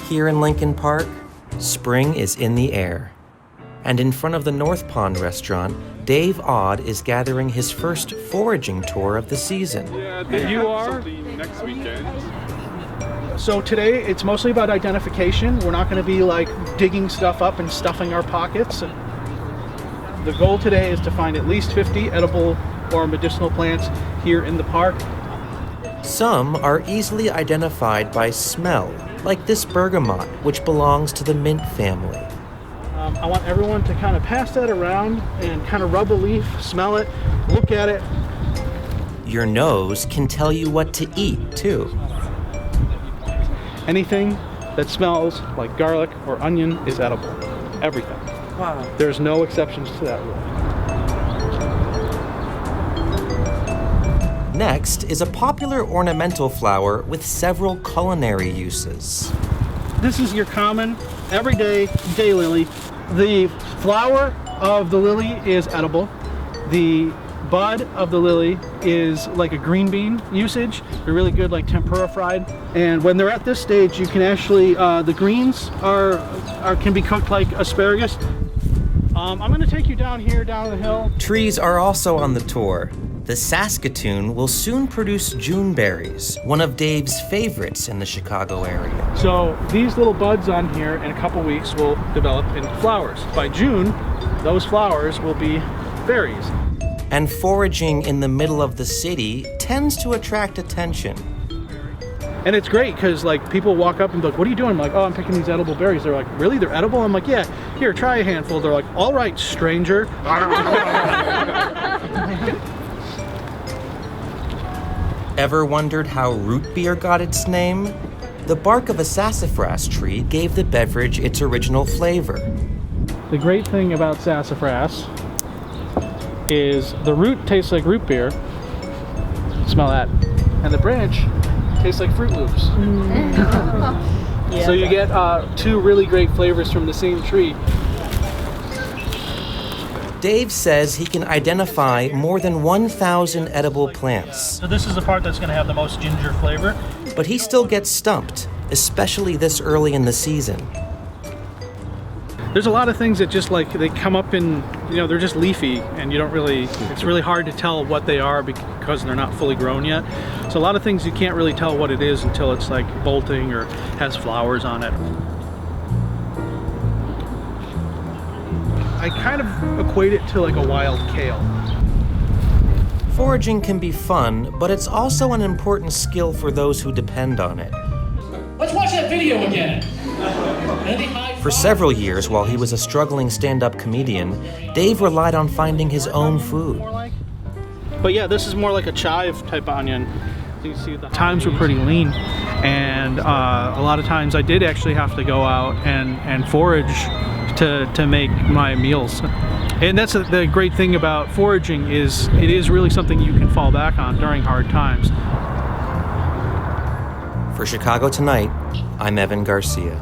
Here in Lincoln Park, spring is in the air. And in front of the North Pond restaurant, Dave Odd is gathering his first foraging tour of the season. Yeah, you are? Next weekend. So today, it's mostly about identification. We're not going to be like digging stuff up and stuffing our pockets. The goal today is to find at least 50 edible or medicinal plants here in the park. Some are easily identified by smell, like this bergamot, which belongs to the mint family. I want everyone to kind of pass that around and kind of rub a leaf, smell it, look at it. Your nose can tell you what to eat, too. Anything that smells like garlic or onion is edible. Everything. Wow. There's no exceptions to that rule. Next is a popular ornamental flower with several culinary uses. This is your common, everyday daylily. The flower of the lily is edible. The bud of the lily is like a green bean usage. They're really good, like tempura fried. And when they're at this stage, you can actually, the greens can be cooked like asparagus. I'm gonna take you down here, down the hill. Trees are also on the tour. The Saskatoon will soon produce June berries, one of Dave's favorites in the Chicago area. So these little buds on here in a couple weeks will develop into flowers. By June, those flowers will be berries. And foraging in the middle of the city tends to attract attention. And it's great because like people walk up and be like, what are you doing? I'm like, oh, I'm picking these edible berries. They're like, really? They're edible? I'm like, yeah, here, try a handful. They're like, all right, stranger. Ever wondered how root beer got its name? The bark of a sassafras tree gave the beverage its original flavor. The great thing about sassafras is the root tastes like root beer. Smell that. And the branch tastes like Fruit Loops. So you get two really great flavors from the same tree. Dave says he can identify more than 1,000 edible plants. So this is the part that's going to have the most ginger flavor. But he still gets stumped, especially this early in the season. There's a lot of things that just like, they come up in, you know, they're just leafy and you don't really, it's really hard to tell what they are because they're not fully grown yet. So a lot of things you can't really tell what it is until it's like bolting or has flowers on it. I kind of equate it to like a wild kale. Foraging can be fun, but it's also an important skill for those who depend on it. Let's watch that video again. For several years, while he was a struggling stand-up comedian, Dave relied on finding his own food. But yeah, this is more like a chive type onion. You see the times were pretty lean, and a lot of times I did actually have to go out and forage to make my meals. And that's the great thing about foraging is it is really something you can fall back on during hard times. For Chicago Tonight, I'm Evan Garcia.